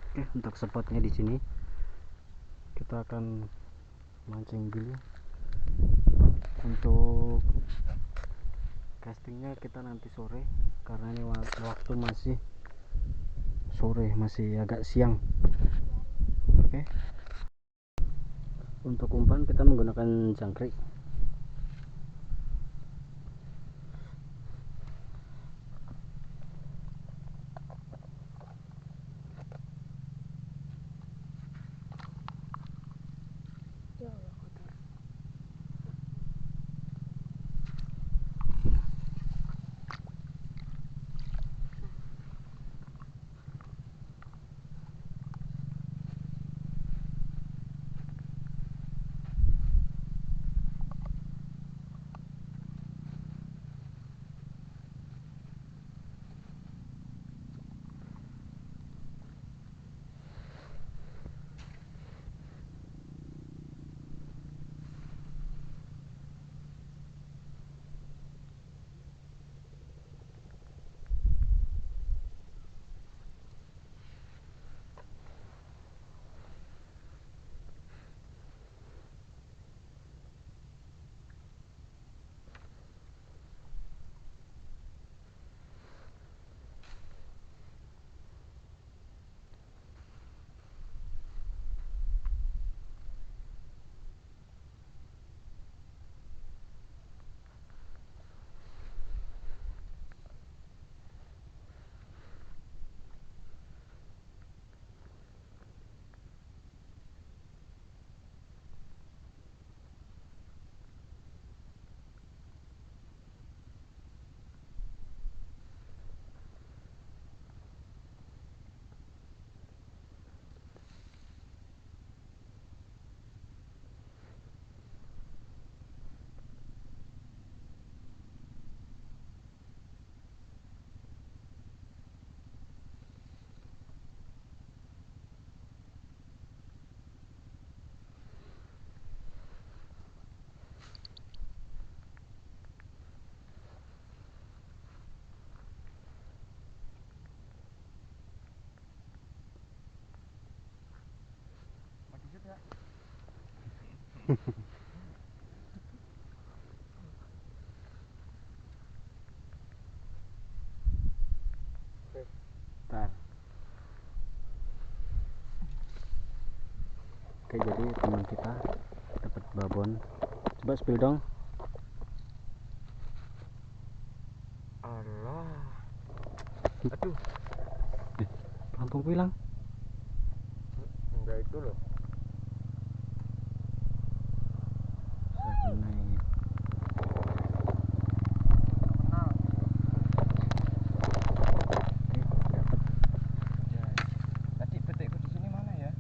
Oke, untuk spotnya di sini kita akan mancing dulu. Untuk castingnya kita nanti sore karena ini waktu masih sore, masih agak siang. Oke, untuk umpan kita menggunakan jangkrik. Bentar. Oke, jadi teman kita dapat babon. Coba spill dong. Allah. Aduh, Langsung hilang. enggak itu loh. Saya kena ini. Kenal. Oke, dapat. Ya. Tadi petikku di sini mana ya?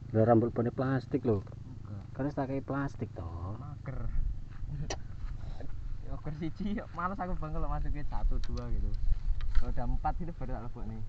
Udah rambut boneka plastik loh. Enggak. Karena pakai plastik toh. Mager. Oker siji, males aku bang kalau masukin 1, 2 gitu. Kalau udah 4 itu baru tak lebok nih.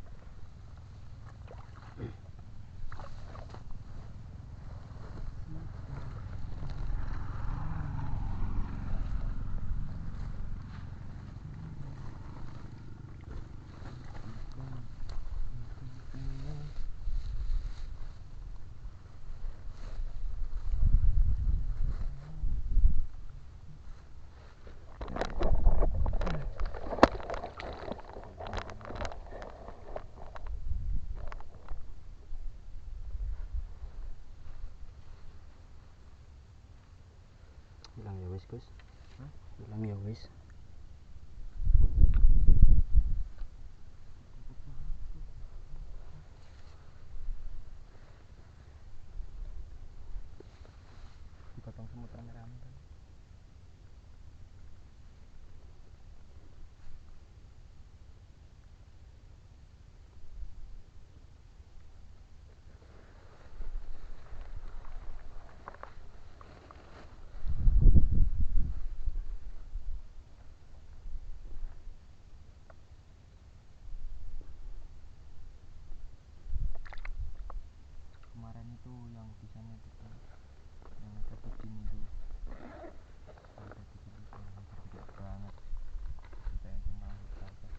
Hilang ya wis, Gus. Hah? Hilang ya wis. Dipotong semut rame-rame kan. Kemarin itu yang di sana itu kan, yang ada kucing itu ada 7 lubang, hampir gede banget. Kita yang malah dapat.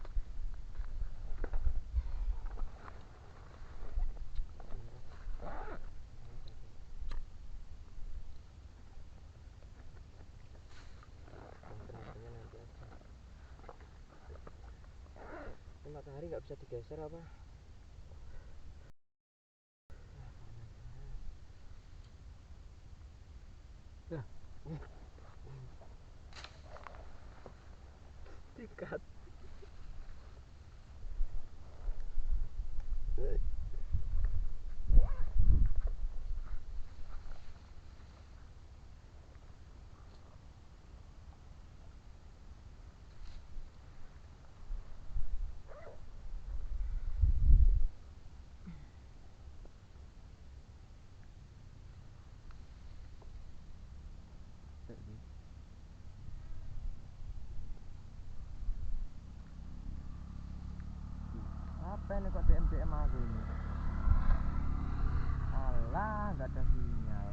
matahari nggak bisa digeser apa? Ya. Dikat. Apa ini kok DM aku ini? Alah, nggak ada sinyal.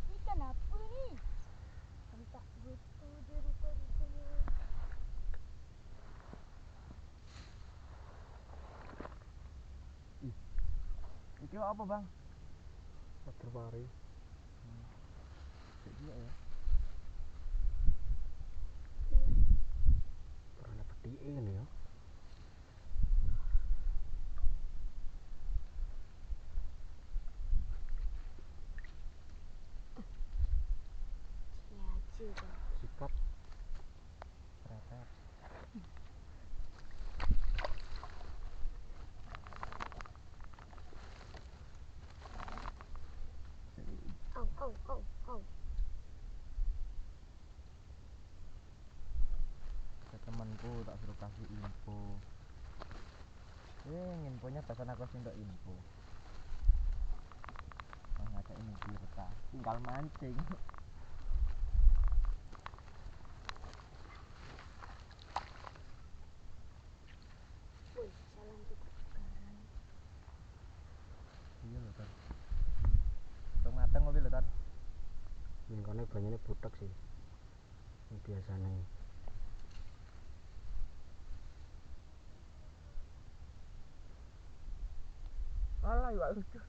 Ikan apa nih? Tak butuh dia rupa-rupanya. Iki apa bang? Waterpari. Kayak dia ya. Pernah petiin ya. Sini aja bang. Sikat. Pretet. Au, au, au, au. Ke temanku tak suruh kasih info. Infonya pesan aku sih untuk info. Ngajak ini Tirta, tinggal mancing. Woi, salam kita sekarang. Iya loh Ton. Tung mateng mobil loh Ton. Mingkane banyaknya butek sih. Ini biasanya. Alah iwak lucu.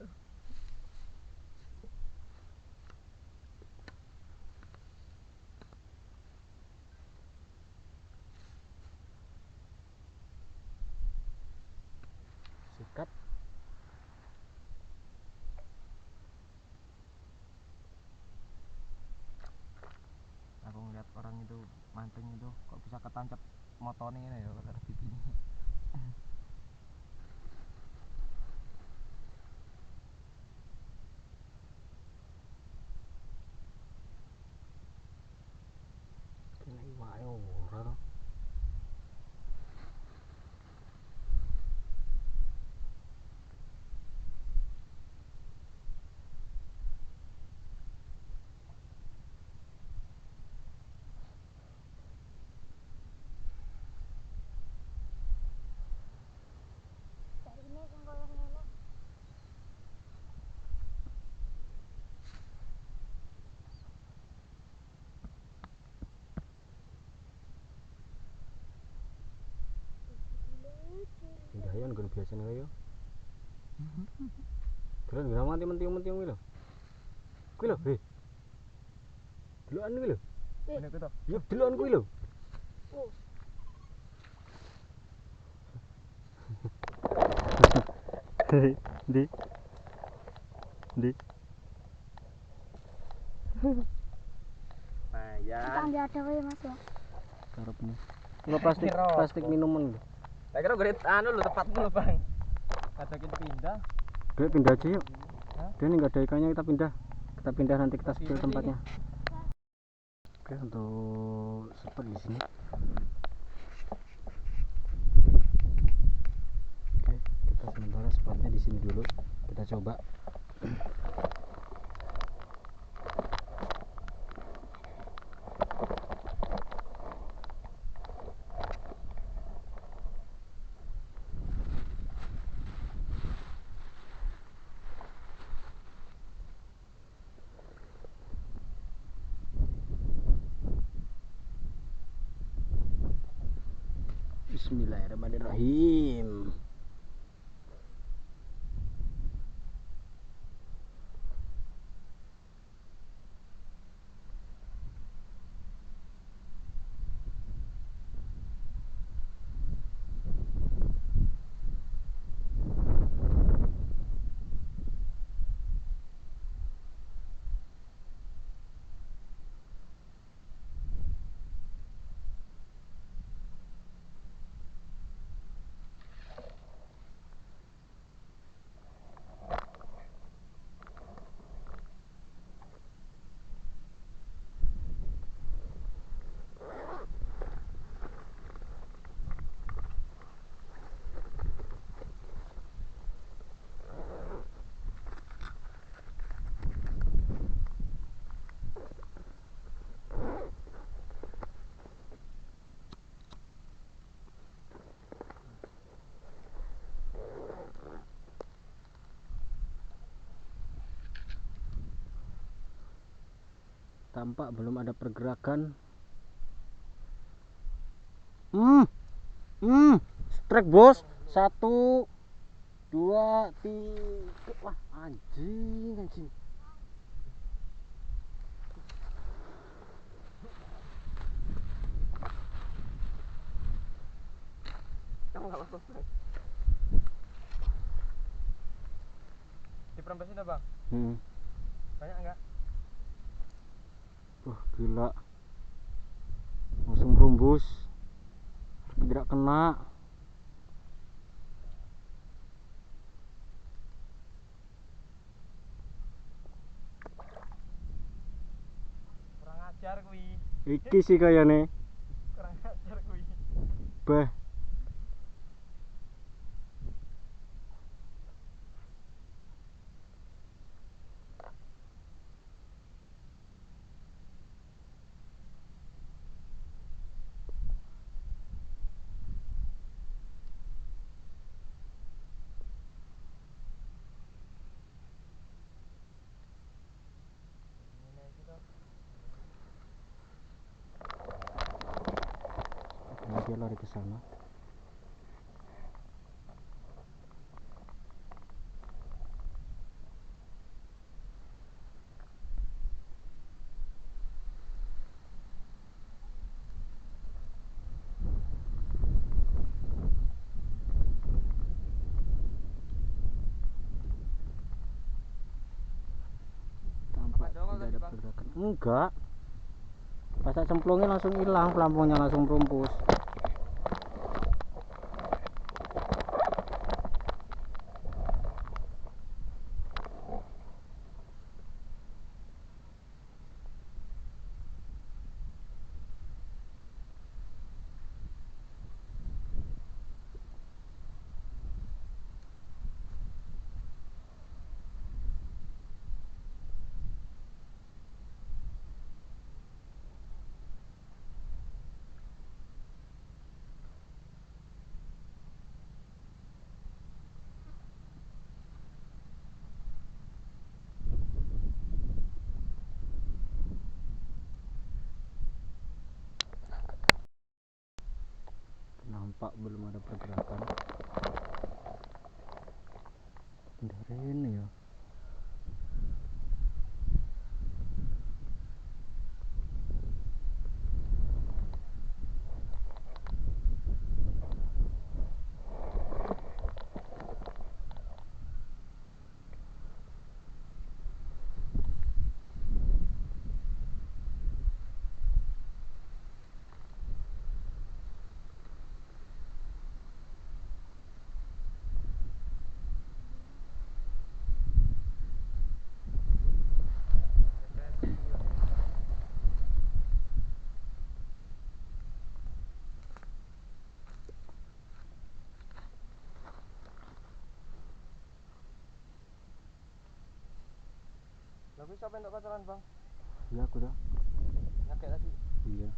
Sikat. Aku ngeliat orang itu mancing itu kok bisa ketancap motornya ini ya kata pipinya. Kena iwake ora to. Cari ini yang koyo ngene. Pindah ya nggon biasane wae yo. Keren gak mati menting-menting kuwi lho. Kuwi lho, he. Delokan kuwi lho. Ini aku tuh. Ya delokan kuwi lho. Oh, Di. Di. Nah ya. kita ambil ada wae Mas ya. Karepmu. Kalau plastik Kira plastik apa? minuman lho. Lah kira gue anu lho tepatmu lho bang. Kata kita pindah. Gue pindah aja yuk. Hah? Dia ini nggak ada ikannya, kita pindah. Kita pindah nanti kita spill Sini, tempatnya. Oke, untuk spot di sini. Oke, kita sementara spotnya di sini dulu. Kita coba. Bismillahirrahmanirrahim. Tampak belum ada pergerakan. Strike bos. 1 2 3. Wah anjing. Kamu nggak langsung di perempes itu bang? Banyak nggak? Wah gila, langsung rumbus, tidak kena. Kurang ajar kui. Iki sih kayaknya Kurang ajar kui. bah. Ini gitu. Nah, dia lari ke sana. Tampak dongol tidak tadi, ada Bang? pergerakan. Enggak. Pas saya cemplungin langsung hilang, pelampungnya langsung rumpus. Nampak belum ada pergerakan. Dari ini ya. Lagu siapa yang kotoran bang? Iya aku dah. Nyakek tadi. Iya.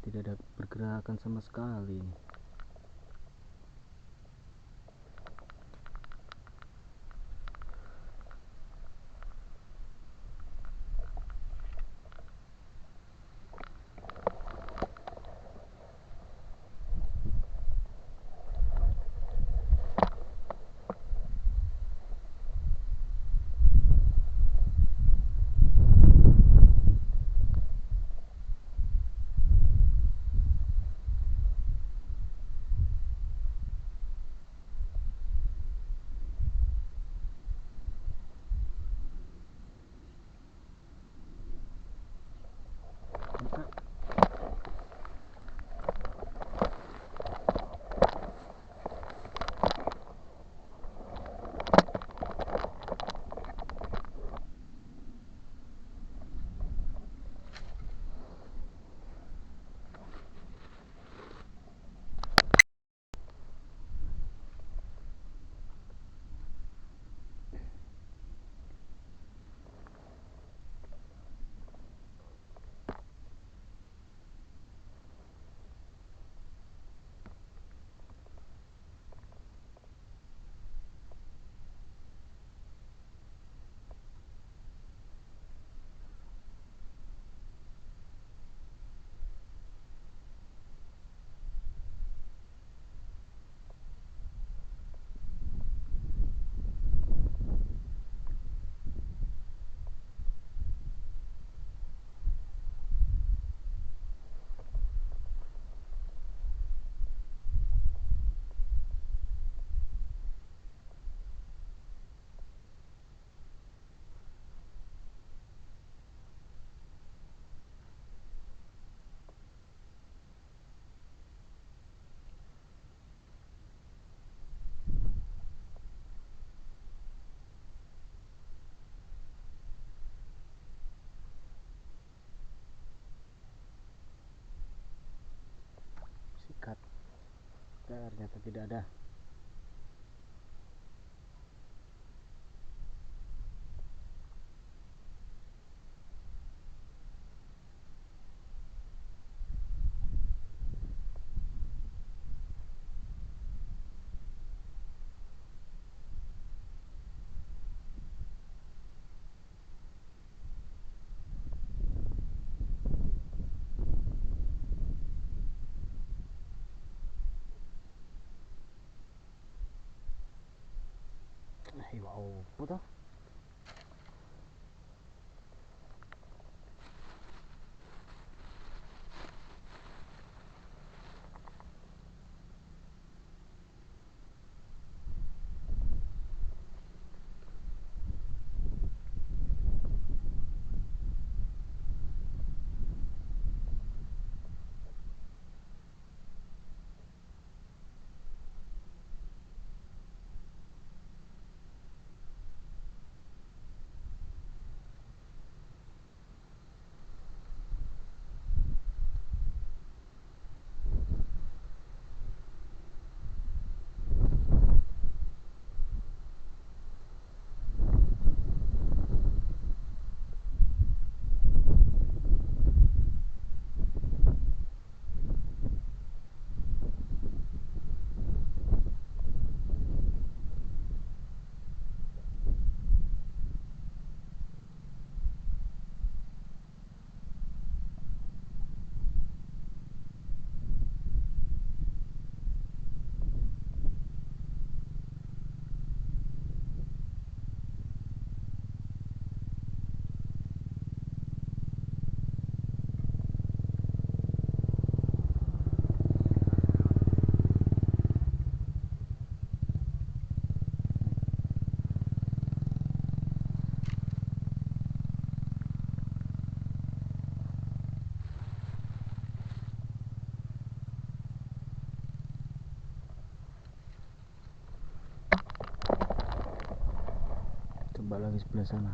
tidak ada pergerakan sama sekali nih. Sikat, ternyata tidak ada. Wow, apa tuh? Coba lagi sebelah sana.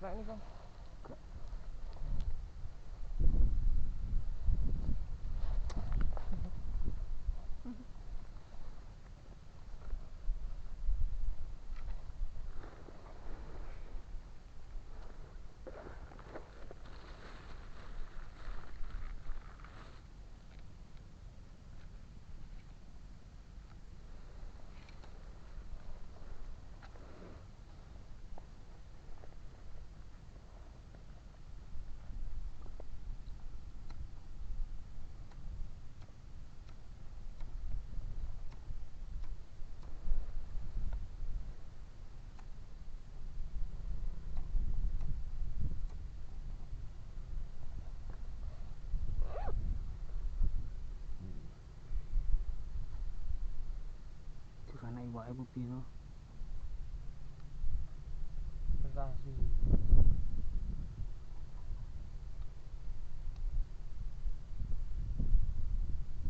Nah ini bang. Karena iwake bu piro? Prestasi.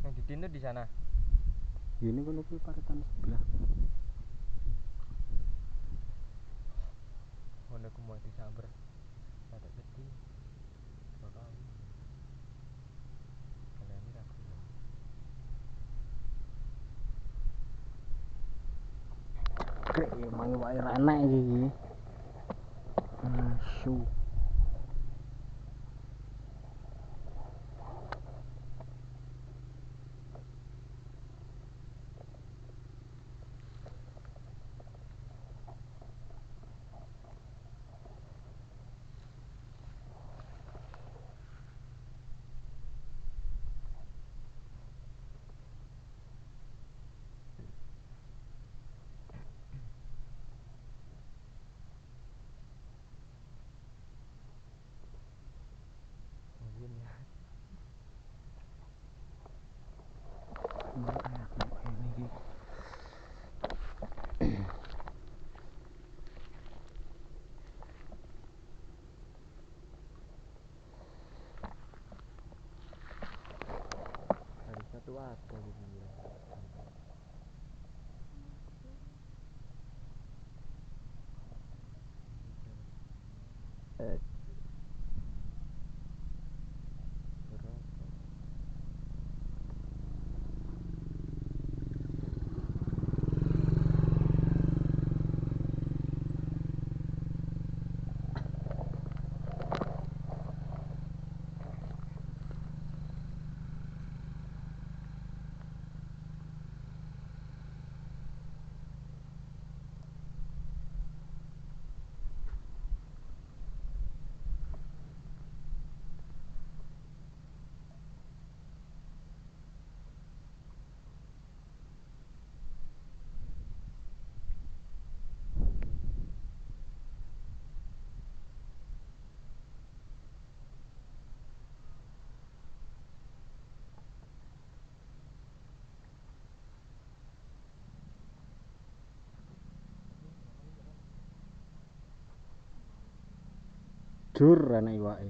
Yang di Tinder di sana. Ya ini kan kuwi paretan sebelah. Ngono ku mau disamber. Ada gede. Bakal. Kalian ini ragu. Krek emang iwake ra enak iki. Asu. Mungkin ya. Hari satu ada gitu ya. Berapa? Jur anak iwake.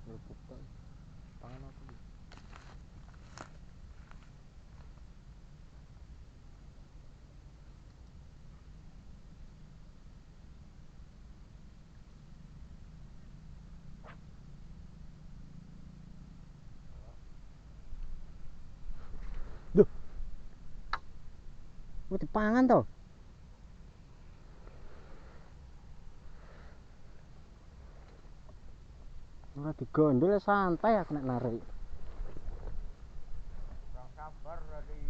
Kerupuk tok. Pangan aku. Wis dipangan to? Ora digondol ya santai aku nek narik. Kurang sabar berarti.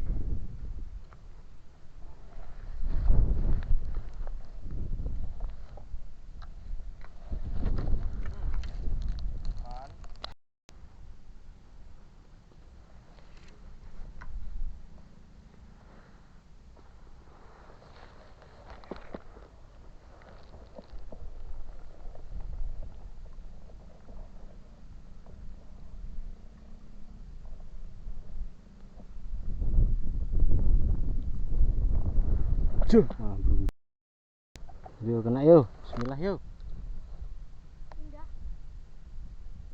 Kan Juh, ah, belum. Yo kena yo. Bismillah yo. Pindah.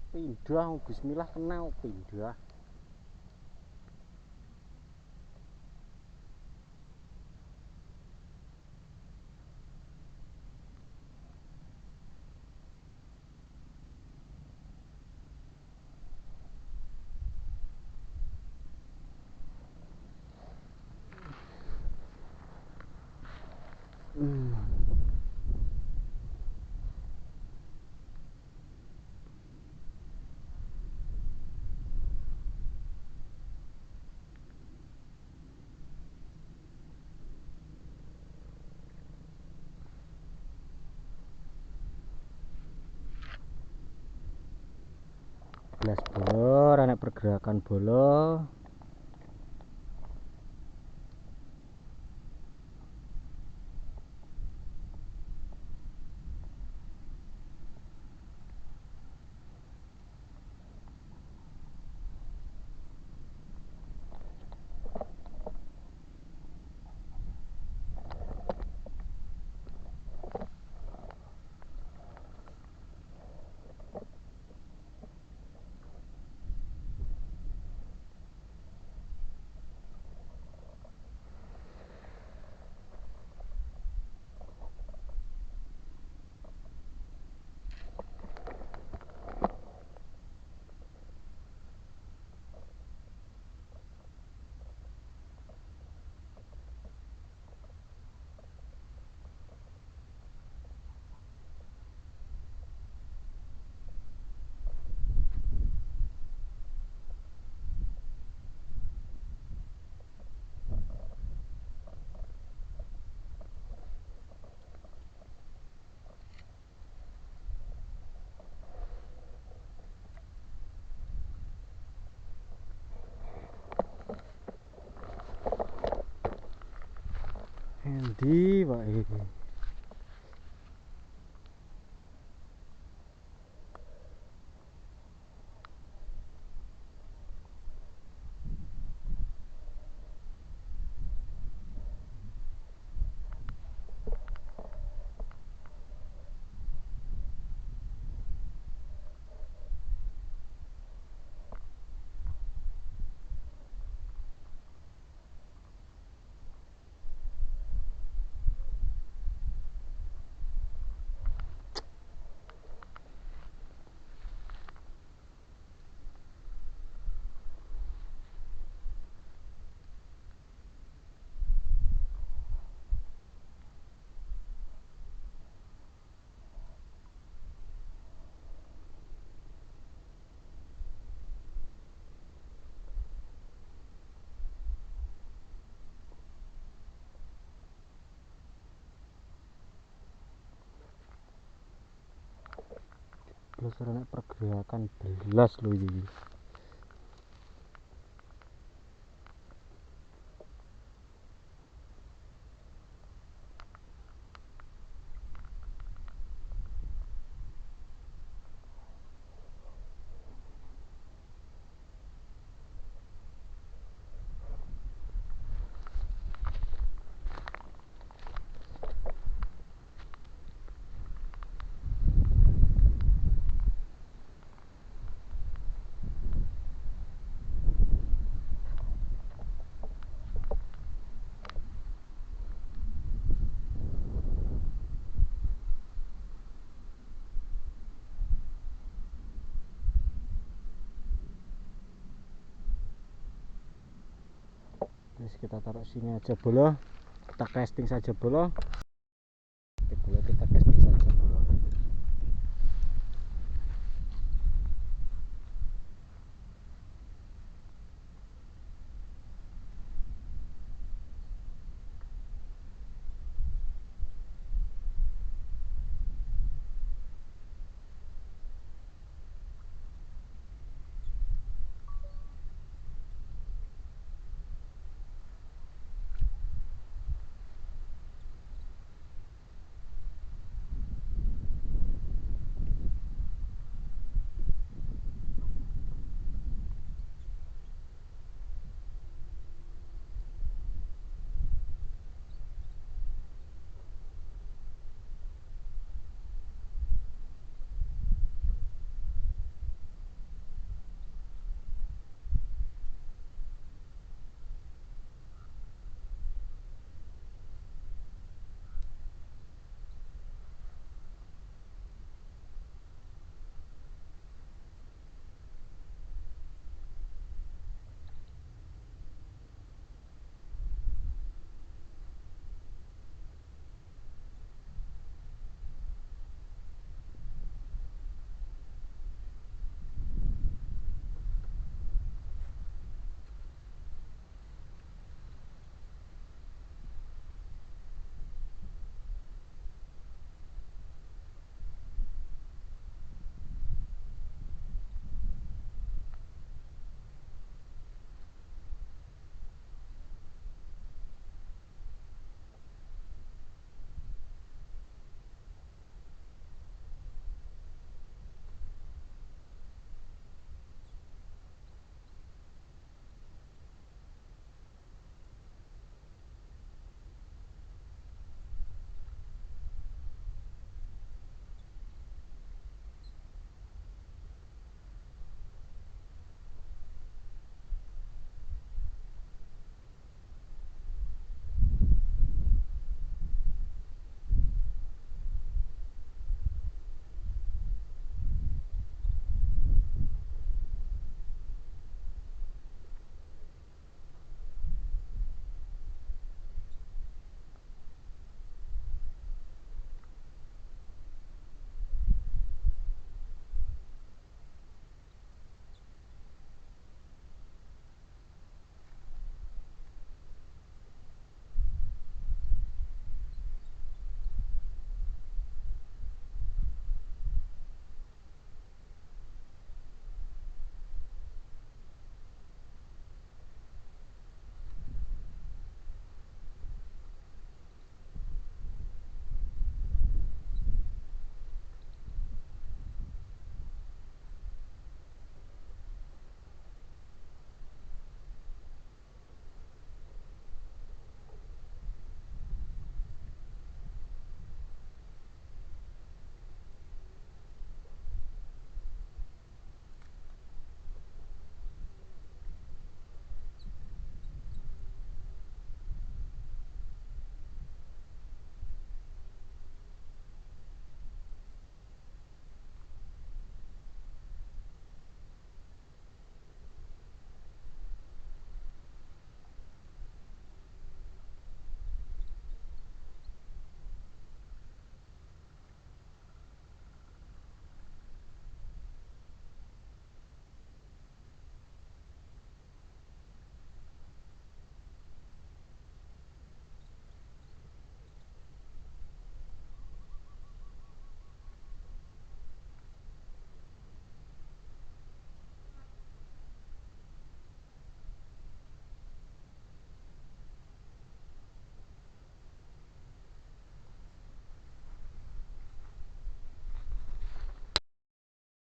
Pindah, bismillah kena pindah. Belas bolo, anak pergerakan bolo. Endi wae. Belas anak pergerakan belas lho iki. Terus kita taruh sini aja bola, kita casting saja bola.